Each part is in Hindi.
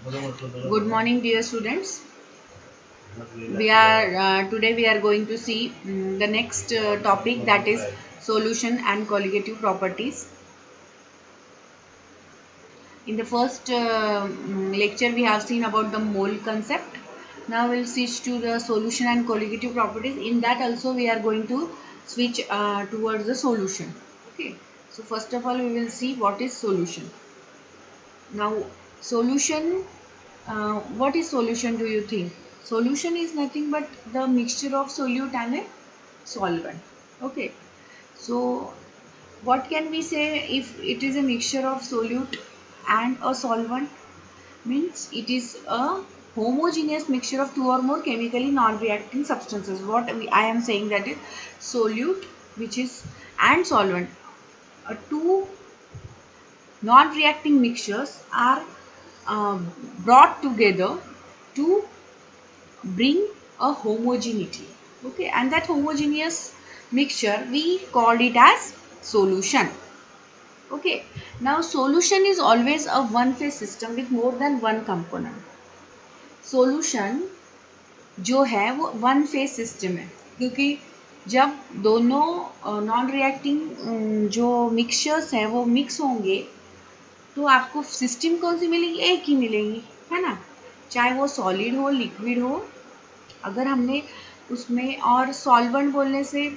Good morning, dear students. We are today we are going to see the next topic, that is solution and colligative properties. In the first lecture, we have seen about the mole concept. Now we'll switch to the solution and colligative properties. In that also, we are going to switch towards the solution. Okay. So first of all, we will see what is solution. Now, solution. What is solution, do you think? Solution is nothing but the mixture of solute and a solvent. Okay. So, what can we say if it is a mixture of solute and a solvent? Means it is a homogeneous mixture of two or more chemically non-reacting substances. I am saying, that is solute, which is, and solvent. Two non-reacting mixtures are brought together to bring a homogeneity. Okay, and that homogeneous mixture we called it as solution. Okay, now solution is always a one phase system with more than one component. Solution जो है वो वन फेज सिस्टम है, क्योंकि जब दोनों नॉन रिएक्टिंग जो मिक्सचर्स हैं वो मिक्स होंगे तो आपको सिस्टम कौन सी मिलेगी? एक ही मिलेगी, है ना, चाहे वो सॉलिड हो लिक्विड हो. अगर हमने उसमें और सॉल्वेंट बोलने से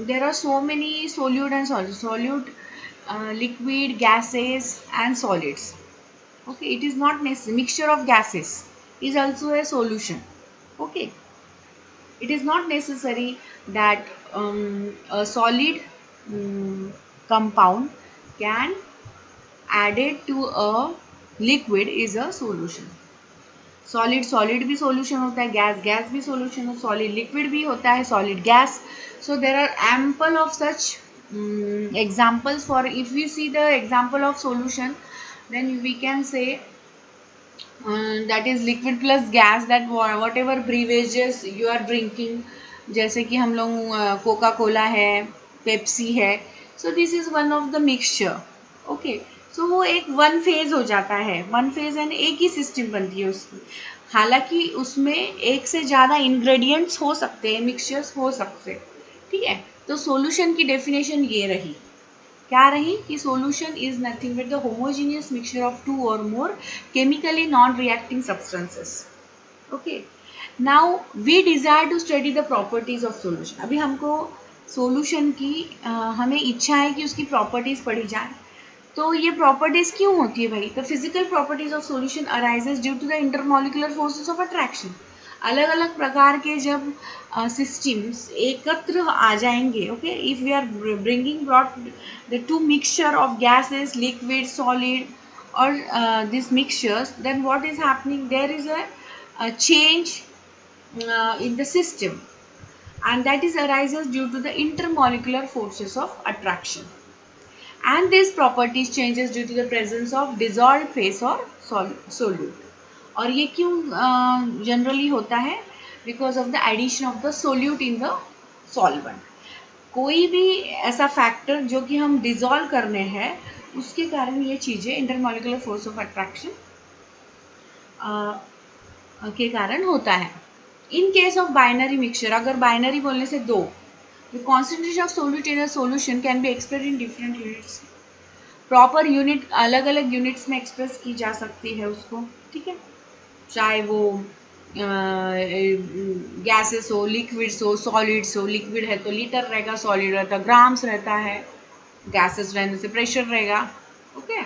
there are so many solute and solute liquid gases and solids. Okay, it is not necessary. Mixture of gases is also a solution. Okay, it is not necessary that a solid compound can added to a liquid is a solution. Solid solid भी सॉल्यूशन होता है, गैस गैस भी सॉल्यूशन हो, सॉलिड लिक्विड भी होता है, solid gas. So there are ample of such examples. For if we see the example of solution, then we can say that is liquid plus gas, that whatever beverages you are drinking, जैसे कि हम लोग कोका कोला है, पेप्सी है, so this is one of the mixture. Okay, so वो एक वन फेज हो जाता है, वन फेज एंड एक ही सिस्टम बनती है उसकी. हालांकि उसमें एक से ज़्यादा इंग्रेडिएंट्स हो सकते हैं, मिक्सचर्स हो सकते हैं. ठीक है, तो सॉल्यूशन की डेफिनेशन ये रही. क्या रही कि solution is nothing but the homogeneous mixture of two or more chemically non-reacting substances. Okay, now we desire to study the properties of solution. अभी हमको solution की हमें इच्छा है कि उसकी properties पढ़ी जाए. तो ये properties क्यों होती है भाई? The physical properties of solution arises due to the intermolecular forces of attraction. अलग अलग प्रकार के जब सिस्टम्स एकत्र आ जाएंगे. Okay, if we are bringing brought the to mixture of gases, liquid, solid, और this mixtures, then what is happening? There is a change in the system, and that is arises due to the intermolecular forces of attraction, and these properties changes due to the presence of dissolved phase or solute. और ये क्यों जनरली होता है? Because of the addition of the solute in the solvent. कोई भी ऐसा फैक्टर जो कि हम डिजॉल्व करने हैं, उसके कारण ये चीज़ें इंटरमॉलिकुलर फोर्स ऑफ अट्रैक्शन के कारण होता है. In case of binary mixture, अगर बाइनरी बोलने से दो, the concentration of solute in a solution can be expressed in different units. Proper unit अलग अलग यूनिट्स में एक्सप्रेस की जा सकती है उसको. ठीक है, चाहे वो गैसेस हो, लिक्विड्स हो, सॉलिड्स हो. लिक्विड है तो लीटर रहेगा, सॉलिड रहता ग्राम्स रहता है, गैसेस रहने से प्रेशर रहेगा. Okay,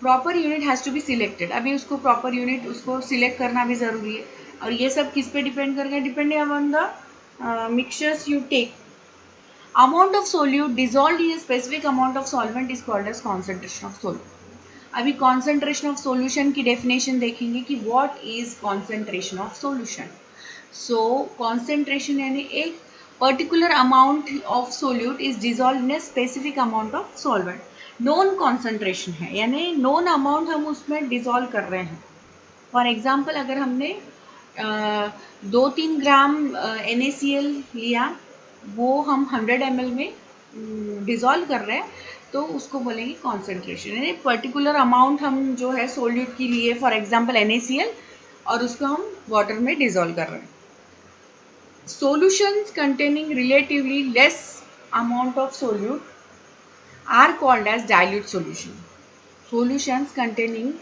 proper unit has to be selected. अभी उसको प्रॉपर यूनिट उसको सिलेक्ट करना भी ज़रूरी है. और ये सब किस पे डिपेंड करेगा? Depending upon the mixtures you take. Amount of solute dissolve in specific amount of solvent is called as concentration of solute. अभी कॉन्सेंट्रेशन ऑफ सोल्यूशन की डेफिनेशन देखेंगे कि what is concentration of solution. So concentration यानी एक particular amount of solute is dissolve in a specific amount of solvent. Known concentration है, यानी नोन अमाउंट हम उसमें डिजॉल्व कर रहे हैं. फॉर एग्जाम्पल, अगर हमने 2-3 ग्राम NaCl लिया, वो हम 100 ml में डिजॉल्व कर रहे हैं, तो उसको बोलेंगे कॉन्सेंट्रेशन, यानी पर्टिकुलर अमाउंट हम जो है सोल्यूट की लिए, फॉर एग्जांपल NaCl, और उसको हम वाटर में डिजोल्व कर रहे हैं. Solutions containing relatively less amount of solute are called as dilute solution. Solutions containing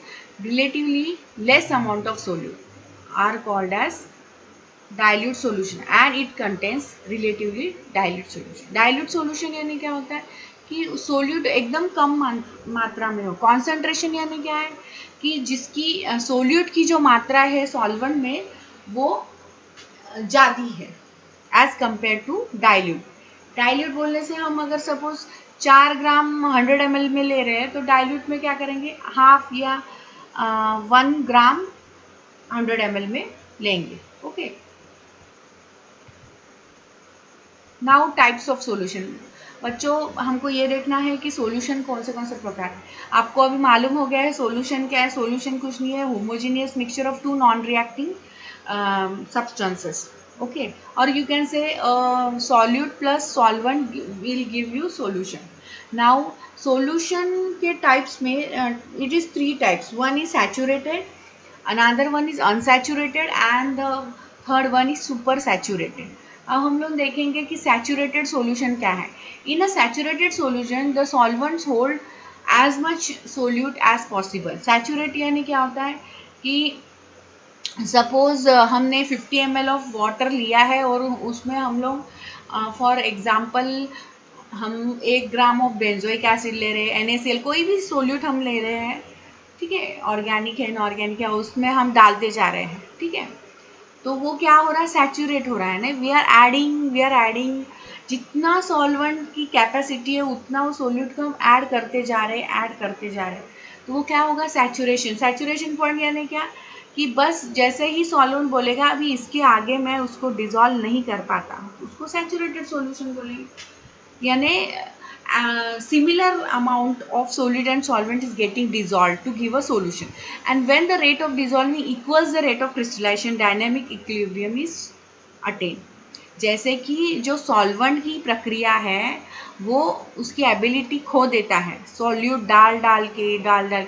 relatively less amount of solute are called as dilute solution and it contains relatively dilute solution. Dilute solution यानी क्या होता है कि सोल्यूट एकदम कम मात्रा में हो. कॉन्सेंट्रेशन यानी क्या है कि जिसकी सोल्यूट की जो मात्रा है सॉल्वेंट में वो ज़्यादा है as compare to dilute. Dilute बोलने से हम अगर सपोज 4 ग्राम 100 ml में ले रहे हैं तो डाइल्यूट में क्या करेंगे, हाफ या 1 ग्राम 100 ml में लेंगे. Okay. Now types of solution. बच्चों हमको ये देखना है कि सॉल्यूशन कौन से प्रकार है. आपको अभी मालूम हो गया है सॉल्यूशन क्या है. सॉल्यूशन कुछ नहीं है, homogeneous mixture of two non reacting substances. Okay, or you can say solute plus solvent will give you solution. Now solution के types में it is 3 types. One is saturated, another one is unsaturated and the third one is super saturated. अब हम लोग देखेंगे कि सैचुरेटेड सॉल्यूशन क्या है. In a saturated solution the solvents hold as much solute as possible. Saturate यानी क्या होता है कि सपोज हमने 50 ml ऑफ वाटर लिया है और उसमें हम लोग फॉर एग्जांपल हम 1 ग्राम ऑफ बेंजोइक एसिड ले रहे हैं, NaCl, कोई भी सोल्यूट हम ले रहे हैं, ठीक है, ऑर्गेनिक है इनऑर्गेनिक है, उसमें हम डालते जा रहे हैं, ठीक है, तो वो क्या हो रहा है, सैचुरेट हो रहा है ना. वी आर एडिंग जितना सॉल्वेंट की कैपेसिटी है उतना वो सोल्यूट को हम ऐड करते जा रहे हैं, तो वो क्या होगा, सैचुरेशन पॉइंट यानी क्या कि बस जैसे ही सॉल्वेंट बोलेगा अभी इसके आगे मैं उसको डिसॉल्व नहीं कर पाता, उसको सैचुरेटेड सॉल्यूशन बोलेंगे. यानी similar amount of solid and solvent is getting dissolved to give a solution, and when the rate of dissolving equals the rate of crystallization, dynamic equilibrium is attained. जैसे कि जो सॉल्वेंट की प्रक्रिया है वो उसकी एबिलिटी खो देता है. सॉल्यूट डाल के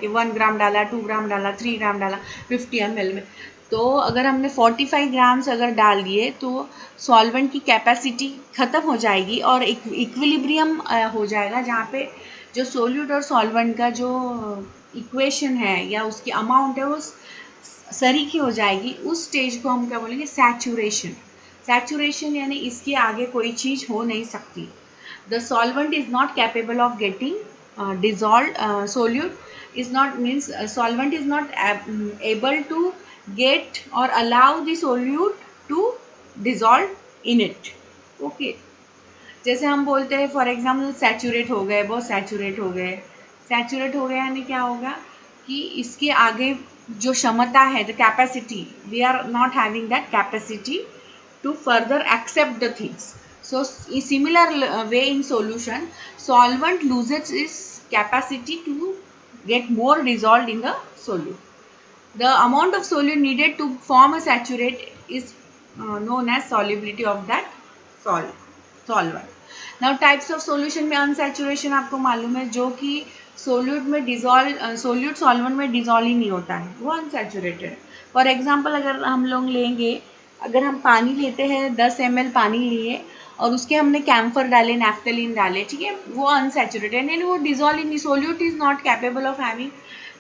1 ग्राम डाला, 2 ग्राम डाला, 3 ग्राम डाला 50 ml में, तो अगर हमने 45 ग्राम्स अगर डाल दिए तो सॉल्वेंट की कैपेसिटी ख़त्म हो जाएगी और इक्विलिब्रियम हो जाएगा, जहाँ पे जो सोल्यूट और सॉल्वेंट का जो इक्वेशन है या उसकी अमाउंट है वो सरीखी हो जाएगी. उस स्टेज को हम क्या बोलेंगे, सैचुरेशन यानी इसके आगे कोई चीज़ हो नहीं सकती. The solvent is not capable of getting dissolve, solute is not means solvent is not able to get or allow the solute to dissolve in it. Okay, जैसे हम बोलते हैं फॉर एग्जाम्पल सैचुरेट हो गए, बहुत सैचुरेट हो गए यानी क्या होगा कि इसके आगे जो क्षमता है, the capacity, we are not having that capacity to further accept the things. So similar way in solution, solvent loses its capacity to get more dissolved in the solute. The amount of solute needed to form a saturate is known as solubility of that solvent. Now types of solution में unsaturation आपको मालूम है, जो कि सोल्यूट में डिजॉल्व, सोल्यूट सॉल्वेंट में डिजॉल्व ही नहीं होता है, वो अनसैचुरेटेड. फॉर एग्जांपल अगर हम लोग लेंगे, अगर हम पानी लेते हैं 10 ml पानी लिए और उसके हमने कैम्फर डाले, नैफ्थलीन डाले, ठीक है, वो अनसैचुरेटेड यानी वो डिजॉल्व ही नहीं, solute is not capable of having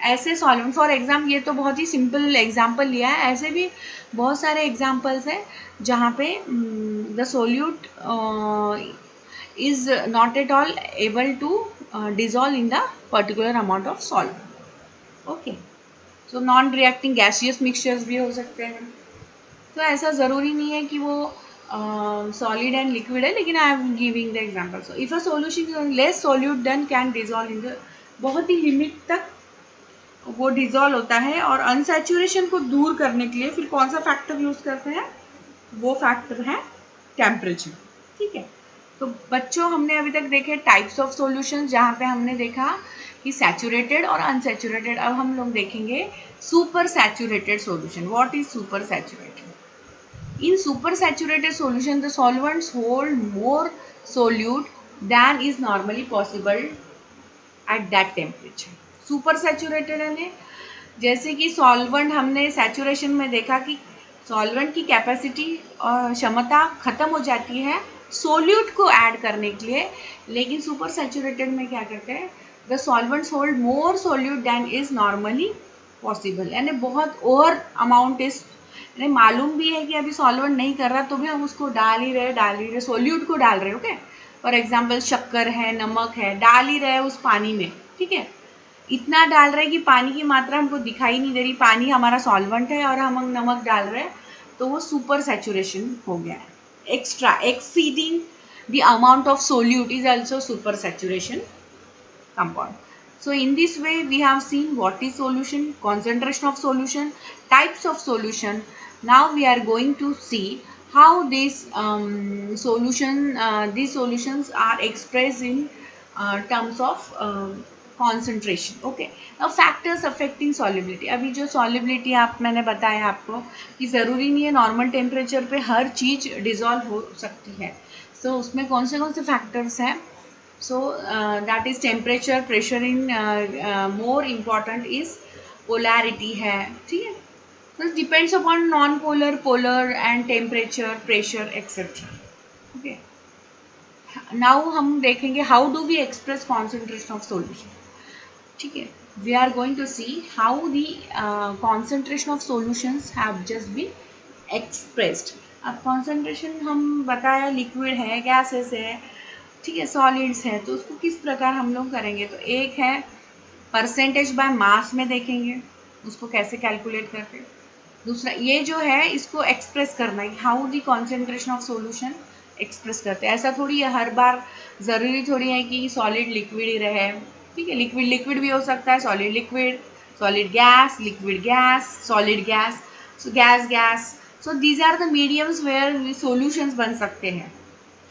ऐसे सॉल्वेंट. फॉर एग्जाम्पल ये तो बहुत ही सिंपल एग्जाम्पल लिया है, ऐसे भी बहुत सारे एग्जाम्पल्स हैं जहाँ पे the solute is not at all able to dissolve in the particular amount of solvent. Okay, so non reacting gaseous mixtures भी हो सकते हैं. तो ऐसा ज़रूरी नहीं है कि वो सॉलिड एंड लिक्विड है, लेकिन I am giving the example. So if a solution is less solute than can dissolve in the, बहुत ही लिमिट तक वो डिजॉल्व होता है. और अनसैचुरेशन को दूर करने के लिए फिर कौन सा फैक्टर यूज करते हैं, वो फैक्टर है टेम्परेचर. ठीक है, तो बच्चों हमने अभी तक देखे टाइप्स ऑफ सॉल्यूशंस, जहाँ पे हमने देखा कि सैचुरेटेड और अनसैचुरेटेड. अब हम लोग देखेंगे super saturated solution. What is super saturated? In supersaturated solution, the solvents hold more solute than is normally possible at that temperature. Super saturated यानी जैसे कि सॉल्वेंट हमने सैचुरेशन में देखा कि सॉल्वेंट की कैपेसिटी और क्षमता खत्म हो जाती है सोल्यूट को ऐड करने के लिए, लेकिन सुपर सैचुरेटेड में क्या करते हैं, the solvents hold more solute than is normally possible, यानी बहुत ओवर अमाउंट इज, यानी मालूम भी है कि अभी सॉल्वेंट नहीं कर रहा तो भी हम उसको डाल ही रहे सोल्यूट को डाल रहे, ओके। फॉर एग्जाम्पल शक्कर है, नमक है, डाल ही रहे उस पानी में, ठीक है। इतना डाल रहे हैं कि पानी की मात्रा हमको दिखाई नहीं दे रही, पानी हमारा सॉल्वेंट है और हम नमक डाल रहे हैं, तो वो सुपर सैचुरेशन हो गया है। Extra exceeding the amount of solute is also super saturation compound. So in this way we have seen what is solution, concentration of solution, types of solution. Now we are going to see how these these solutions are expressed in terms of concentration. Okay, now factors affecting solubility. अभी जो solubility आप मैंने बताया आपको कि ज़रूरी नहीं है नॉर्मल टेम्परेचर पे हर चीज़ डिज़ोल्व हो सकती है, so उसमें कौन से फैक्टर्स हैं। So that is temperature, pressure in more important is polarity है, ठीक है। So it depends upon non-polar, polar and temperature, pressure etc. Okay. Now हम देखेंगे how do we express concentration of solution, ठीक है। We are going to see how the concentration of solutions have just been expressed. अब concentration हम बताया लिक्विड है, गैसेस है, ठीक है, सॉलिड्स है, तो उसको किस प्रकार हम लोग करेंगे, तो एक है परसेंटेज बाय मास में देखेंगे उसको कैसे कैलकुलेट करते हैं। दूसरा ये जो है इसको एक्सप्रेस करना है, how the concentration of solution express करते हैं। ऐसा थोड़ी है हर बार ज़रूरी थोड़ी है कि सॉलिड लिक्विड ही रहे, ठीक है, लिक्विड लिक्विड भी हो सकता है, solid liquid, solid gas, liquid gas, solid gas, so gas gas, so these are the mediums where solutions बन सकते हैं,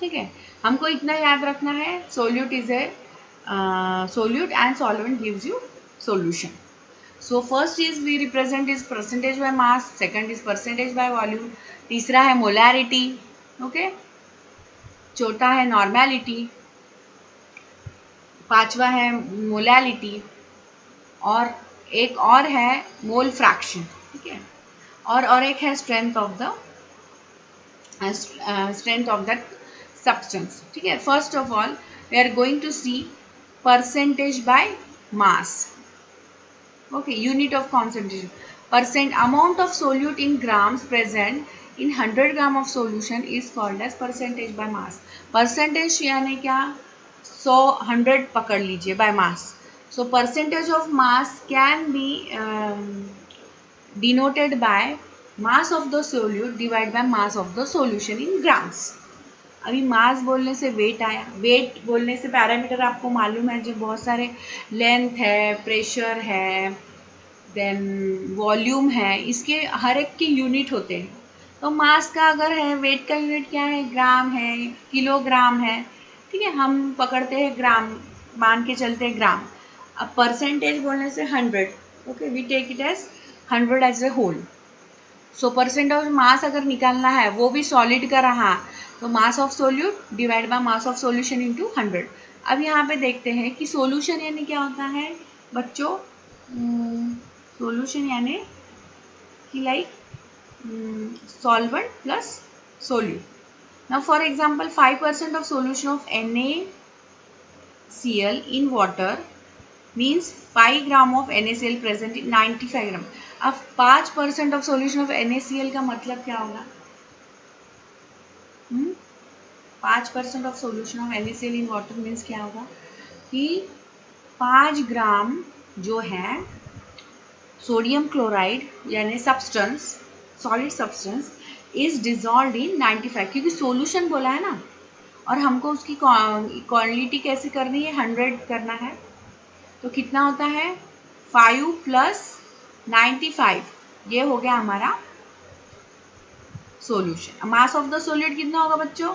ठीक है। हमको इतना याद रखना है, solute is a solute and solvent gives you solution. So first is we represent is percentage by mass, second is percentage by volume, तीसरा है मोलैरिटी, ओके, चौथा है नॉर्मेलिटी, पांचवा है मोलैलिटी, और एक और है मोल फ्रैक्शन, ठीक है, और एक है स्ट्रेंथ ऑफ दैट substance, ठीक है। First of all we are going to see percentage by mass, okay, unit of concentration, percent amount of solute in grams present in 100 gram of solution is called as percentage by mass. Percentage यानी क्या, 100 100 पकड़ लीजिए by mass, so percentage of mass can be denoted by mass of the solute divide by mass of the solution in grams. अभी मास बोलने से वेट आया, वेट बोलने से पैरामीटर आपको मालूम है जो बहुत सारे, लेंथ है, प्रेशर है, देन वॉल्यूम है, इसके हर एक के यूनिट होते हैं। तो मास का अगर है, वेट का यूनिट क्या है, ग्राम है, किलोग्राम है, ठीक है, हम पकड़ते हैं ग्राम, मान के चलते हैं ग्राम। अब परसेंटेज बोलने से 100, okay, we take it as 100 as a whole. So percent of mass अगर निकालना है वो भी सॉलिड का रहा, तो mass of solute divide by mass of solution into 100। अब यहाँ पे देखते हैं कि सॉल्यूशन यानी क्या होता है बच्चों, सॉल्यूशन यानी कि like solvent plus solute. Now for example 5% of solution of NaCl in water means 5 gram of NaCl present in 95 ग्राम। अब 5% ऑफ सॉल्यूशन ऑफ NaCl का मतलब क्या होगा, 5% of solution of NaCl in water means क्या होगा कि 5 ग्राम जो है सोडियम क्लोराइड यानी substance, solid substance is dissolve इन 95, क्योंकि सॉल्यूशन बोला है ना, और हमको उसकी क्वांटिटी कैसे करनी है, 100 करना है, तो कितना होता है 5 प्लस 95, ये हो गया हमारा solution. Mass of the solid कितना होगा बच्चों,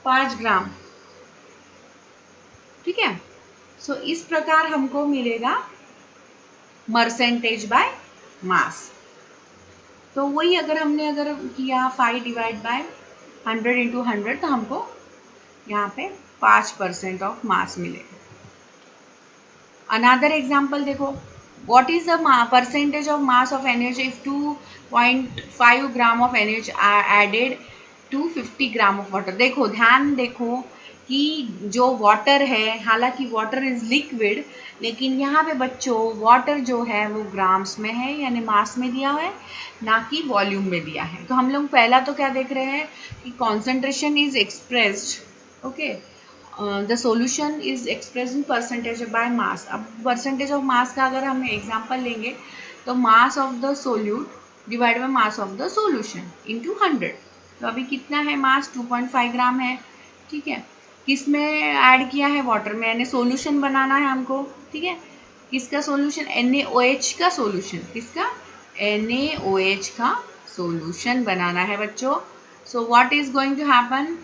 5 ग्राम, ठीक है। सो इस प्रकार हमको मिलेगा परसेंटेज बाय मास। तो वही अगर हमने किया 5 डिवाइड बाय 100 इंटू 100 तो हमको यहाँ पे 5% ऑफ मास मिलेगा। अनदर एग्जाम्पल देखो, what is the percentage of mass of NaOH if 2.5 gram of NaOH are added to 50 gram of water. देखो ध्यान देखो कि जो वाटर है, हालांकि वाटर इज लिक्विड, लेकिन यहाँ पे बच्चों वाटर जो है वो ग्राम्स में है, यानी मास में दिया हुआ है, ना कि वॉल्यूम में दिया है। तो हम लोग पहला तो क्या देख रहे हैं कि concentration is expressed, okay, the solution is express in percentage by मास। अब परसेंटेज ऑफ मास का अगर हम एग्जांपल लेंगे तो mass of the solute divide by mass of the solution into 100। तो अभी कितना है मास, 2.5 ग्राम है, ठीक है। किस में ऐड किया है, वाटर में, यानी सॉल्यूशन बनाना है हमको, ठीक है। किसका सॉल्यूशन, NaOH का सॉल्यूशन, किसका, NaOH का सॉल्यूशन बनाना है बच्चों। So what is going to happen,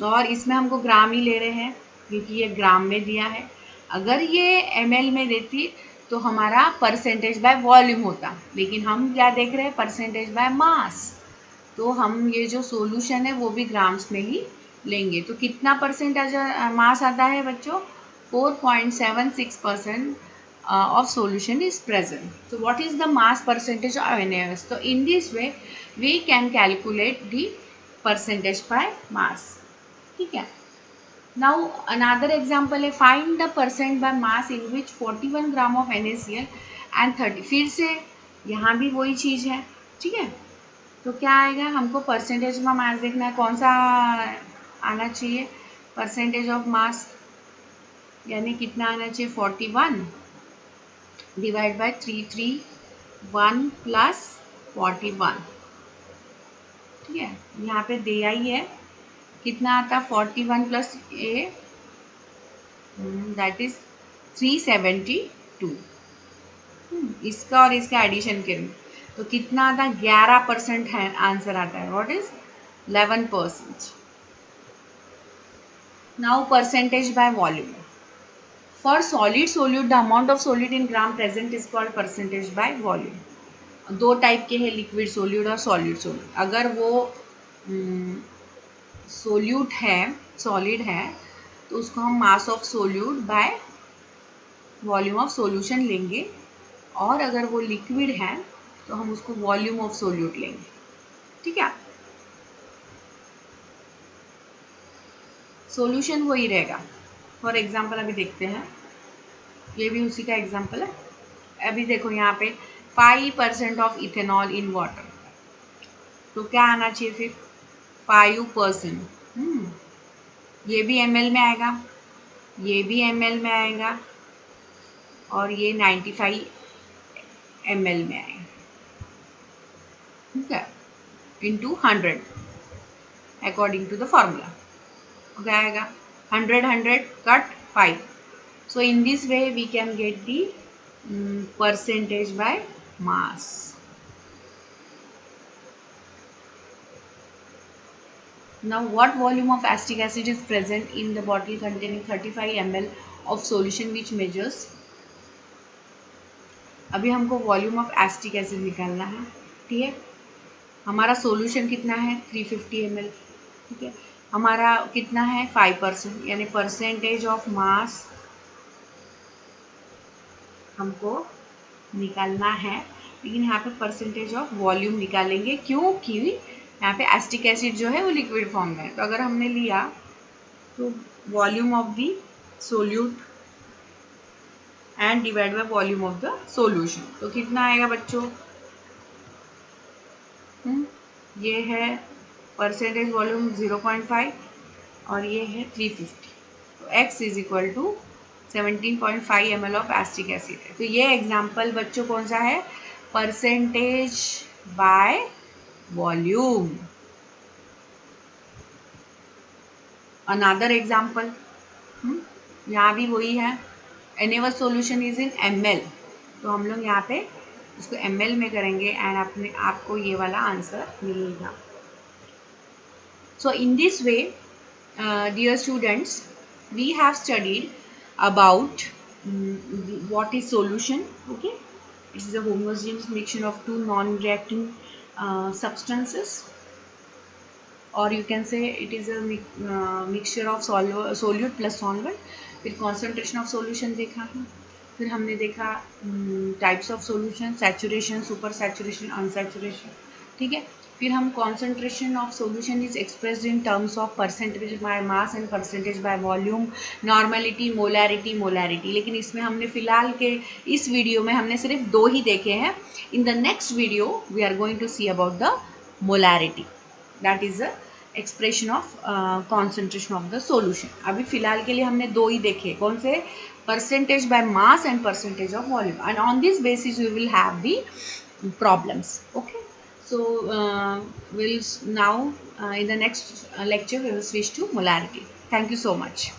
और इसमें हमको ग्राम ही ले रहे हैं क्योंकि ये ग्राम में दिया है। अगर ये ml में देती तो हमारा परसेंटेज बाय वॉल्यूम होता, लेकिन हम क्या देख रहे हैं, परसेंटेज बाय मास। तो हम ये जो सॉल्यूशन है वो भी ग्राम्स में ही लेंगे। तो कितना परसेंटेज मास आता है बच्चों, 4.76% of solution is present. So what is the mass percentage of NaOH? So in this way we can calculate the percentage by mass, ठीक है। Now another example है, find the percent by mass in which 41 gram of NaCl and 30। फिर से यहाँ भी वही चीज़ है, ठीक है। तो क्या आएगा, हमको परसेंटेज में मास देखना है, कौन सा आना चाहिए, परसेंटेज ऑफ मास, यानी कितना आना चाहिए, 41 डिवाइड बाय 331 प्लस 41, ठीक है। यहाँ पे दिया ही है कितना आता, 41 प्लस ए, दैट इज 372। इसका और इसका एडिशन करें तो कितना आता है, 11% है आंसर आता है, what is 11%। Now percentage by volume, for solid solute the amount of solute in gram present is called percentage by volume. दो टाइप के हैं, लिक्विड सोल्यूट और सॉलिड सोल्यूट। अगर वो सोल्यूट है, सॉलिड है, तो उसको हम मास of solute by volume of solution लेंगे, और अगर वो लिक्विड है तो हम उसको वॉल्यूम ऑफ सोल्यूट लेंगे, ठीक है। सोल्यूशन वही रहेगा। फॉर एग्जांपल अभी देखते हैं, ये भी उसी का एग्जांपल है। अभी देखो यहाँ पे 5% ऑफ इथेनॉल इन वाटर, तो क्या आना चाहिए फिर, 5%। ये भी ml में आएगा, ये भी ml में आएगा, और ये 95 ml में आएगा, ठीक है, into 100 according to the formula. क्या आएगा, 100 cut 5। So in this way we can get the percentage by mass. Now what volume of acetic acid is present in the bottle containing 35 ml of solution which measures? अभी हमको वॉल्यूम ऑफ एसिटिक एसिड निकालना है, ठीक है। हमारा सॉल्यूशन कितना है, 350 ml, ठीक है। हमारा कितना है, 5%, यानी परसेंटेज ऑफ मास हमको निकालना है, लेकिन यहाँ पे परसेंटेज ऑफ वॉल्यूम निकालेंगे, क्योंकि यहाँ पे एसिटिक एसिड जो है वो लिक्विड फॉर्म में है। तो अगर हमने लिया तो volume of the solute and divide by volume of the solution, तो कितना आएगा बच्चों, ये है परसेंटेज वॉल्यूम 0.5 और ये है 350। तो x is equal to 17.5 ml of acetic acid है। तो ये एग्जाम्पल बच्चों कौन सा है, percentage by volume. Another example, यहाँ भी वही है, NaOH solution is in ml, तो हम लोग यहाँ पे इसको ml में करेंगे एंड अपने आपको ये वाला आंसर मिलेगा। So in this way dear students, we have studied about what is solution, okay. It is a homogeneous mixture of two non-reacting substances, or you can say it is a mixture of solute plus solvent। फिर concentration of solution देखा है, फिर हमने देखा types of solution, saturation, super saturation, unsaturation, ठीक है। फिर हम concentration of solution is expressed in terms of percentage by mass and percentage by volume, normality, molarity, molarity. लेकिन इसमें हमने फिलहाल के इस वीडियो में हमने सिर्फ 2 ही देखे हैं। In the next video we are going to see about the molarity, that is the expression of concentration of the solution. अभी फिलहाल के लिए हमने 2 ही देखे, कौन से? percentage by mass and percentage of volume, and on this basis you will have the problems. Okay, so we'll now in the next lecture we will switch to molarity. Thank you so much.